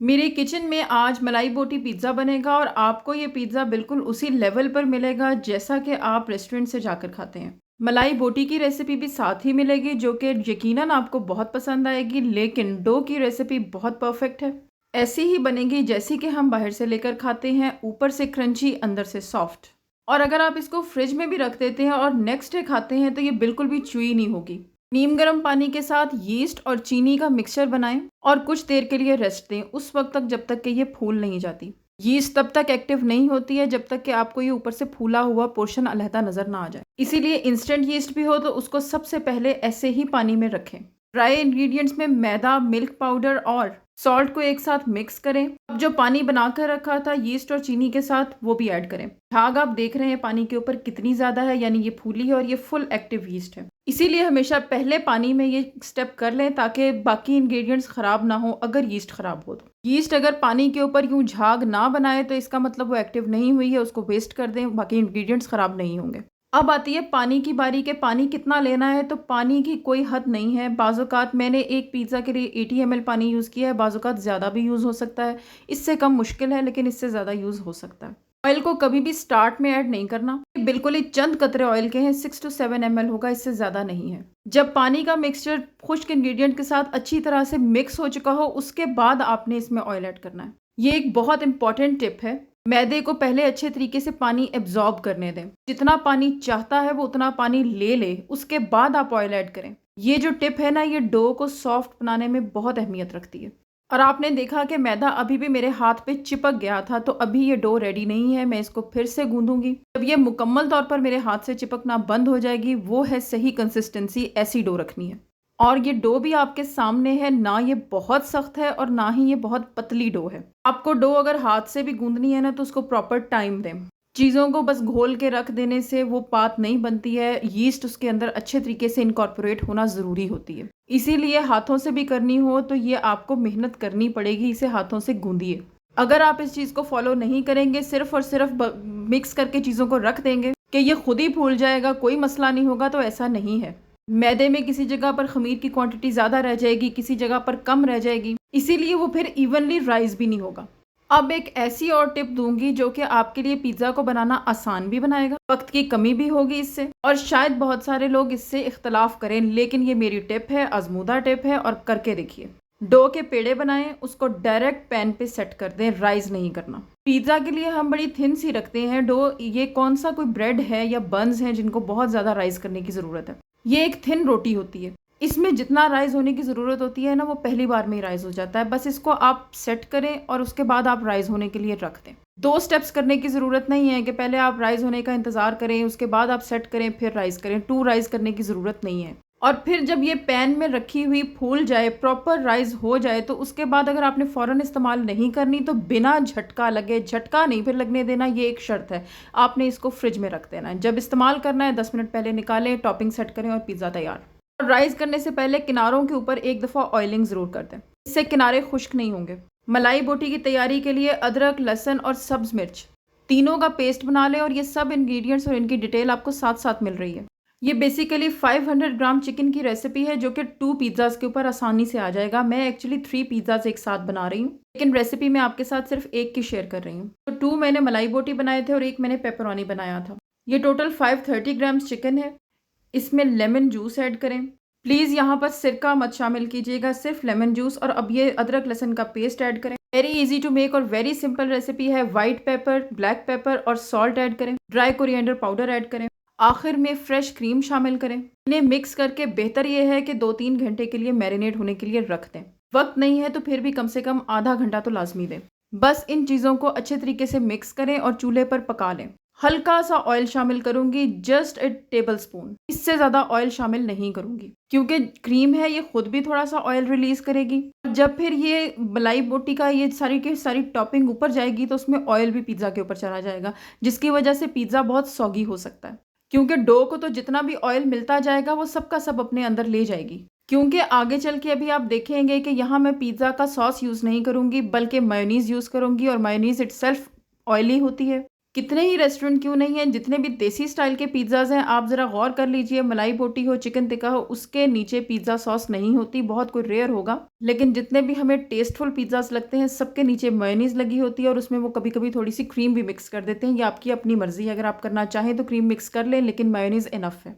मेरे किचन में आज मलाई बोटी पिज़्ज़ा बनेगा और आपको ये पिज़्ज़ा बिल्कुल उसी लेवल पर मिलेगा जैसा कि आप रेस्टोरेंट से जाकर खाते हैं। मलाई बोटी की रेसिपी भी साथ ही मिलेगी जो कि यकीनन आपको बहुत पसंद आएगी, लेकिन डो की रेसिपी बहुत परफेक्ट है। ऐसी ही बनेगी जैसी कि हम बाहर से लेकर खाते हैं, ऊपर से क्रंची, अंदर से सॉफ्ट। और अगर आप इसको फ्रिज में भी रख देते हैं और नेक्स्ट डे खाते हैं तो ये बिल्कुल भी चुई नहीं होगी। नीम गर्म पानी के साथ यीस्ट और चीनी का मिक्सचर बनाएं और कुछ देर के लिए रेस्ट दें, उस वक्त तक जब तक कि ये फूल नहीं जाती। यीस्ट तब तक एक्टिव नहीं होती है जब तक कि आपको ये ऊपर से फूला हुआ पोर्शन अलहदा नजर ना आ जाए। इसीलिए इंस्टेंट यीस्ट भी हो तो उसको सबसे पहले ऐसे ही पानी में रखें। ड्राई इंग्रेडिएंट्स में मैदा, मिल्क पाउडर और सॉल्ट को एक साथ मिक्स करें। अब जो पानी बनाकर रखा था यीस्ट और चीनी के साथ वो भी ऐड करें। झाग आप देख रहे हैं पानी के ऊपर कितनी ज्यादा है, यानी ये फूली है और ये फुल एक्टिव यीस्ट है। इसीलिए हमेशा पहले पानी में ये स्टेप कर लें ताकि बाकी इंग्रेडिएंट्स खराब ना हो अगर यीस्ट खराब हो तो। यीस्ट अगर पानी के ऊपर यूं झाग ना बनाए तो इसका मतलब वो एक्टिव नहीं हुई है, उसको वेस्ट कर दें, बाकी इंग्रेडिएंट्स खराब नहीं होंगे। अब आती है पानी की बारी के पानी कितना लेना है, तो पानी की कोई हद नहीं है। बाज़-औक़ात मैंने एक पिज़्ज़ा के लिए 80 ml पानी यूज़ किया है, बाज़-औक़ात ज़्यादा भी यूज़ हो सकता है। इससे कम मुश्किल है लेकिन इससे ज़्यादा यूज़ हो सकता है। ऑयल को कभी भी स्टार्ट में ऐड नहीं करना, बिल्कुल ही चंद कतरे ऑयल के हैं, 6 to 7 ml होगा, इससे ज़्यादा नहीं है। जब पानी का मिक्सचर खुश्क इंग्रेडिएंट के साथ अच्छी तरह से मिक्स हो चुका हो उसके बाद आपने इसमें ऑयल ऐड करना है। ये एक बहुत इंपॉर्टेंट टिप है। मैदे को पहले अच्छे तरीके से पानी एब्जॉर्ब करने दें। जितना पानी चाहता है वो उतना पानी ले ले, उसके बाद आप ऑयल ऐड करें। ये जो टिप है ना, ये डो को सॉफ्ट बनाने में बहुत अहमियत रखती है। और आपने देखा कि मैदा अभी भी मेरे हाथ पे चिपक गया था, तो अभी ये डो रेडी नहीं है। मैं इसको फिर से गूंदूंगी। जब ये मुकम्मल तौर पर मेरे हाथ से चिपकना बंद हो जाएगी, वो है सही कंसिस्टेंसी, ऐसी डो रखनी है। और ये डो भी आपके सामने है, ना ये बहुत सख्त है और ना ही ये बहुत पतली डो है। आपको डो अगर हाथ से भी गूंदनी है ना तो उसको प्रॉपर टाइम दें। चीज़ों को बस घोल के रख देने से वो पात नहीं बनती है, यीस्ट उसके अंदर अच्छे तरीके से इनकॉर्पोरेट होना ज़रूरी होती है। इसीलिए हाथों से भी करनी हो तो ये आपको मेहनत करनी पड़ेगी, इसे हाथों से गूंदिए। अगर आप इस चीज़ को फॉलो नहीं करेंगे, सिर्फ और सिर्फ मिक्स करके चीज़ों को रख देंगे कि ये खुद ही फूल जाएगा, कोई मसला नहीं होगा, तो ऐसा नहीं है। मैदे में किसी जगह पर खमीर की क्वांटिटी ज़्यादा रह जाएगी, किसी जगह पर कम रह जाएगी, इसीलिए वो फिर इवनली राइज भी नहीं होगा। अब एक ऐसी और टिप दूंगी जो कि आपके लिए पिज़्ज़ा को बनाना आसान भी बनाएगा, वक्त की कमी भी होगी इससे, और शायद बहुत सारे लोग इससे इख्तलाफ करें, लेकिन ये मेरी टिप है, आजमूदा टिप है, और करके देखिए। डो के पेड़े बनाएं, उसको डायरेक्ट पैन पे सेट कर दें, राइज नहीं करना। पिज़्ज़ा के लिए हम बड़ी थिन सी रखते हैं डो। ये कौन सा कोई ब्रेड है या बन्स हैं जिनको बहुत ज़्यादा राइज करने की ज़रूरत है। ये एक थिन रोटी होती है, इसमें जितना राइज होने की ज़रूरत होती है ना, वो पहली बार में ही राइज हो जाता है। बस इसको आप सेट करें और उसके बाद आप राइज होने के लिए रख दें। 2 स्टेप्स करने की ज़रूरत नहीं है कि पहले आप राइज होने का इंतज़ार करें, उसके बाद आप सेट करें, फिर राइज करें। 2 राइज करने की ज़रूरत नहीं है। और फिर जब ये पैन में रखी हुई फूल जाए, प्रॉपर राइज हो जाए, तो उसके बाद अगर आपने फ़ौरन इस्तेमाल नहीं करनी तो बिना झटका लगे, झटका नहीं फिर लगने देना, ये एक शर्त है, आपने इसको फ्रिज में रख देना है। जब इस्तेमाल करना है 10 मिनट पहले निकालें, टॉपिंग सेट करें और पिज़्ज़ा तैयार। और राइज करने से पहले किनारों के ऊपर एक दफ़ा ऑयलिंग ज़रूर कर दें, इससे किनारे खुश्क नहीं होंगे। मलाई बोटी की तैयारी के लिए अदरक, लहसुन और सब्ज़ मिर्च तीनों का पेस्ट बना लें, और ये सब इंग्रेडिएंट्स और इनकी डिटेल आपको साथ साथ मिल रही है। ये बेसिकली 500 ग्राम चिकन की रेसिपी है जो कि 2 पिज़्ज़ाज़ के ऊपर आसानी से आ जाएगा। मैं एक्चुअली 3 पिज़्ज़ाज़ एक साथ बना रही हूँ, लेकिन रेसिपी मैं आपके साथ सिर्फ एक की शेयर कर रही हूँ। तो 2 मैंने मलाई बोटी बनाए थे और एक मैंने पेपरोनी बनाया था। ये टोटल 530 ग्राम्स चिकन है। इसमें लेमन जूस ऐड करें। प्लीज़ यहाँ पर सिरका मत शामिल कीजिएगा, सिर्फ लेमन जूस। और अब ये अदरक लहसुन का पेस्ट ऐड करें। वेरी इजी टू मेक और वेरी सिंपल रेसिपी है। वाइट पेपर, ब्लैक पेपर और सॉल्ट ऐड करें। ड्राई कोरिएंडर पाउडर ऐड करें। आखिर में फ्रेश क्रीम शामिल करें। इन्हें मिक्स करके बेहतर यह है कि 2-3 घंटे के लिए मैरिनेट होने के लिए रख दें। वक्त नहीं है तो फिर भी कम से कम आधा घंटा तो लाजमी दें। बस इन चीज़ों को अच्छे तरीके से मिक्स करें और चूल्हे पर पका लें। हल्का सा ऑयल शामिल करूंगी, जस्ट ए टेबल स्पून, इससे ज़्यादा ऑयल शामिल नहीं करूंगी क्योंकि क्रीम है, ये खुद भी थोड़ा सा ऑयल रिलीज करेगी। जब फिर ये मलाई बोटी का ये सारी की सारी टॉपिंग ऊपर जाएगी तो उसमें ऑयल भी पिज़्ज़ा के ऊपर चला जाएगा, जिसकी वजह से पिज़्ज़ा बहुत सॉगी हो सकता है। क्योंकि डो को तो जितना भी ऑयल मिलता जाएगा वो सब का सब अपने अंदर ले जाएगी। क्योंकि आगे चल के अभी आप देखेंगे कि यहाँ मैं पिज़्ज़ा का सॉस यूज़ नहीं करूँगी बल्कि मायोनीज़ यूज़ करूँगी, और मायोनीज़ इटसेल्फ ऑयली होती है। कितने ही रेस्टोरेंट क्यों नहीं हैं, जितने भी देसी स्टाइल के पिज़्ज़ाज़ हैं, आप ज़रा गौर कर लीजिए, मलाई बोटी हो, चिकन टिक्का हो, उसके नीचे पिज़्ज़ा सॉस नहीं होती, बहुत कोई रेयर होगा। लेकिन जितने भी हमें टेस्टफुल पिज़्ज़ाज़ लगते हैं, सबके नीचे मेयोनीज़ लगी होती है और उसमें वो कभी-कभी थोड़ी-सी क्रीम भी मिक्स कर देते हैं। ये आपकी अपनी मर्ज़ी है, अगर आप करना चाहें तो क्रीम मिक्स कर लें, लेकिन मेयोनीज़ इनफ़ है।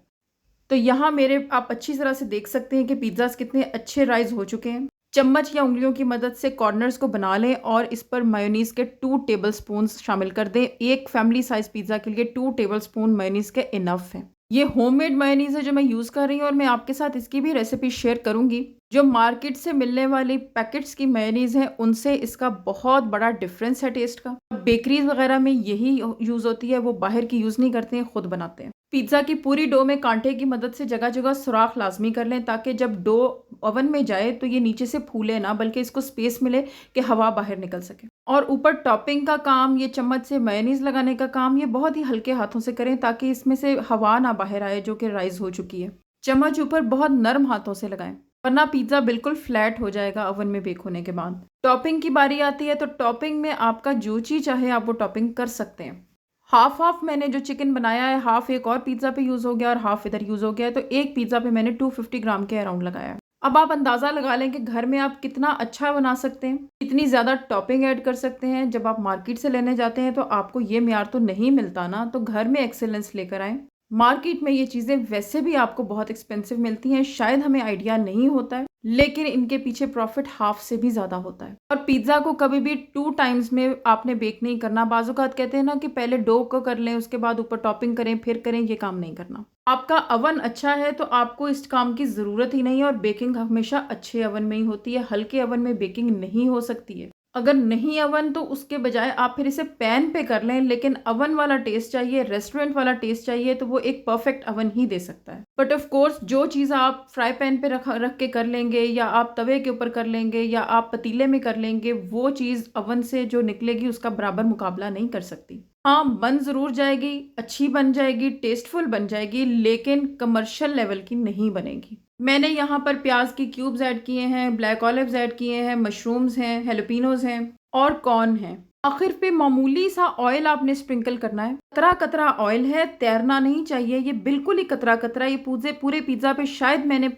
तो यहाँ मेरे आप अच्छी तरह से देख सकते हैं कि पिज़्ज़ाज़ कितने अच्छे राइज़ हो चुके हैं। चम्मच या उँगलियों की मदद से कॉर्नर्स को बना लें और इस पर मेयोनीज़ के 2 टेबलस्पून्स शामिल कर दें। एक फैमिली साइज़ पिज़्ज़ा के लिए 2 टेबलस्पून मेयोनीज़ के इनफ़ हैं। ये होममेड मेयोनीज़ है जो मैं यूज़ कर रही हूँ और मैं आपके साथ इसकी भी रेसिपी शेयर करूँगी। जो मार्केट से मिलने वाली पैकेट्स की मेयोनीज़ है, उनसे इसका बहुत बड़ा डिफ़रेंस है टेस्ट का। बेकरीज़ वग़ैरह में यही यूज़ होती है, वो बाहर की यूज़ नहीं करते हैं, खुद बनाते हैं। पिज़्ज़ा की पूरी डो में कांटे की मदद से जगह-जगह सुराख लाज़मी कर लें ताकि जब डो ओवन में जाए तो ये नीचे से फूले ना, बल्कि इसको स्पेस मिले कि हवा बाहर निकल सके। और ऊपर टॉपिंग का काम, ये चम्मच से मेयोनीज़ लगाने का काम, ये बहुत ही हल्के हाथों से करें ताकि इसमें से हवा ना बाहर आए जो कि राइज़ हो चुकी है। चम्मच ऊपर बहुत नरम हाथों से लगाएँ, वरना पिज़्ज़ा बिल्कुल फ्लैट हो जाएगा ओवन में बेक होने के बाद। टॉपिंग की बारी आती है तो टॉपिंग में आपका जो चीज़ चाहे आप वो टॉपिंग कर सकते हैं। हाफ़-हाफ़ मैंने जो चिकन बनाया है, हाफ़ एक और पिज़्ज़ा पे यूज़ हो गया और हाफ़ इधर यूज़ हो गया है, तो एक पिज़्ज़ा पे मैंने 250 ग्राम के अराउंड लगाया है। अब आप अंदाज़ा लगा लें कि घर में आप कितना अच्छा बना सकते हैं, कितनी ज़्यादा टॉपिंग ऐड कर सकते हैं। जब आप मार्केट से लेने जाते हैं तो आपको ये म्यार तो नहीं मिलता ना, तो घर में एक्सीलेंस लेकर आएँ। मार्केट में ये चीज़ें वैसे भी आपको बहुत एक्सपेंसिव मिलती हैं, शायद हमें आइडिया नहीं होता है, लेकिन इनके पीछे प्रॉफ़िट हाफ़ से भी ज़्यादा होता है। और पिज़्ज़ा को कभी भी 2 टाइम्स में आपने बेक नहीं करना। बाज़-औक़ात कहते हैं ना कि पहले डो को कर लें, उसके बाद ऊपर टॉपिंग करें, फिर करें, ये काम नहीं करना। आपका अवन अच्छा है तो आपको इस काम की ज़रूरत ही नहीं है और बेकिंग हमेशा अच्छे अवन में ही होती है, हल्के अवन में बेकिंग नहीं हो सकती है। अगर नहीं अवन तो उसके बजाय आप फिर इसे पैन पे कर लें, लेकिन अवन वाला टेस्ट चाहिए, रेस्टोरेंट वाला टेस्ट चाहिए तो वो एक परफेक्ट अवन ही दे सकता है। बट ऑफ कोर्स जो चीज़ आप फ्राई पैन पे रख के कर लेंगे या आप तवे के ऊपर कर लेंगे या आप पतीले में कर लेंगे, वो चीज़ अवन से जो निकलेगी उसका बराबर मुकाबला नहीं कर सकती। हाँ, बन ज़रूर जाएगी, अच्छी बन जाएगी, टेस्टफुल बन जाएगी, लेकिन कमर्शियल लेवल की नहीं बनेगी। मैंने यहाँ पर प्याज की क्यूब्स ऐड किए हैं, ब्लैक ऑलिव्स ऐड किए हैं, मशरूम्स हैं, हैलोपिनोज़ हैं और कॉर्न है। आखिर पे मामूली सा ऑयल आपने स्प्रिंकल करना है। कतरा-कतरा ऑयल है, तैरना नहीं चाहिए, ये बिल्कुल ही कतरा-कतरा। ये पूरे पिज़्ज़ा पे शायद मैंने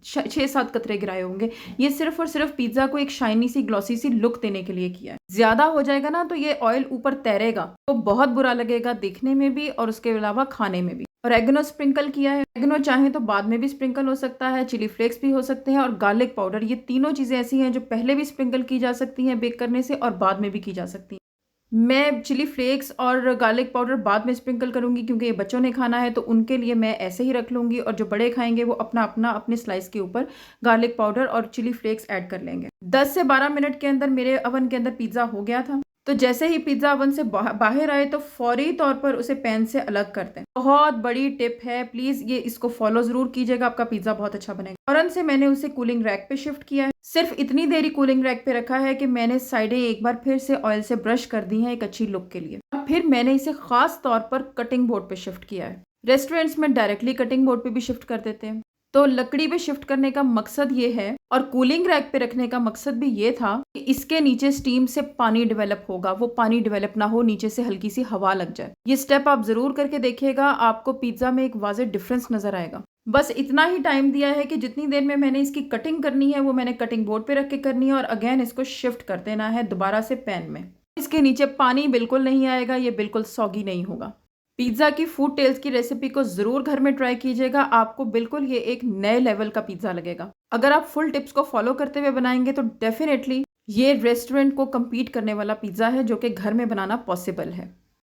6-7 कतरे गिराए होंगे। ये सिर्फ़ और सिर्फ़ पिज़्ज़ा को एक शाइनी सी, ग्लॉसी सी लुक देने के लिए किया है। ज़्यादा हो जाएगा ना तो ये ऑयल ऊपर तैरेगा, तो बहुत बुरा लगेगा देखने में भी और उसके अलावा खाने में भी। ऑरेगनो स्प्रिंकल किया है। ऑरेगनो चाहें तो बाद में भी स्प्रिंकल हो सकता है, चिली फ्लेक्स भी हो सकते हैं और गार्लिक पाउडर। ये तीनों चीज़ें ऐसी हैं जो पहले भी स्प्रिंकल की जा सकती हैं बेक करने से और बाद में भी की जा सकती हैं। मैं चिली फ्लेक्स और गार्लिक पाउडर बाद में स्प्रिंकल करूँगी क्योंकि ये बच्चों ने खाना है तो उनके लिए मैं ऐसे ही रख लूँगी और जो बड़े खाएँगे वो अपना-अपना अपने स्लाइस के ऊपर गार्लिक पाउडर और चिली फ्लेक्स ऐड कर लेंगे। 10 से 12 मिनट के अंदर मेरे ओवन के अंदर पिज़्ज़ा हो गया था। तो जैसे ही पिज़्ज़ा ओवन से बाहर आए तो फौरी तौर पर उसे पैन से अलग कर दें। बहुत बड़ी टिप है, प्लीज़ ये इसको फॉलो ज़रूर कीजिएगा, आपका पिज़्ज़ा बहुत अच्छा बनेगा। फौरन से मैंने उसे कूलिंग रैक पे शिफ्ट किया है। सिर्फ इतनी देर ही कूलिंग रैक पे रखा है कि मैंने साइडें एक बार फिर से ऑयल से ब्रश कर दी हैं एक अच्छी लुक के लिए। और फिर मैंने इसे ख़ास तौर पर कटिंग बोर्ड पे शिफ्ट किया है। रेस्टोरेंट्स में डायरेक्टली कटिंग बोर्ड पे भी शिफ्ट कर देते हैं। तो लकड़ी पे शिफ्ट करने का मकसद ये है और कूलिंग रैक पे रखने का मकसद भी ये था कि इसके नीचे स्टीम से पानी डेवलप होगा, वो पानी डेवलप ना हो, नीचे से हल्की सी हवा लग जाए। ये स्टेप आप ज़रूर करके देखिएगा, आपको पिज़्ज़ा में एक वाज़ेह डिफरेंस नज़र आएगा। बस इतना ही टाइम दिया है कि जितनी देर में मैंने इसकी कटिंग करनी है वो मैंने कटिंग बोर्ड पे रख के करनी है और अगेन इसको शिफ्ट कर देना है दोबारा से पैन में। इसके नीचे पानी बिल्कुल नहीं आएगा, ये बिल्कुल सॉगी नहीं होगा। पिज़्ज़ा की फूड टेल्स की रेसिपी को ज़रूर घर में ट्राई कीजिएगा, आपको बिल्कुल ये एक नए लेवल का पिज़्ज़ा लगेगा। अगर आप फुल टिप्स को फॉलो करते हुए बनाएंगे तो डेफिनेटली ये रेस्टोरेंट को कम्पीट करने वाला पिज़्ज़ा है जो कि घर में बनाना पॉसिबल है।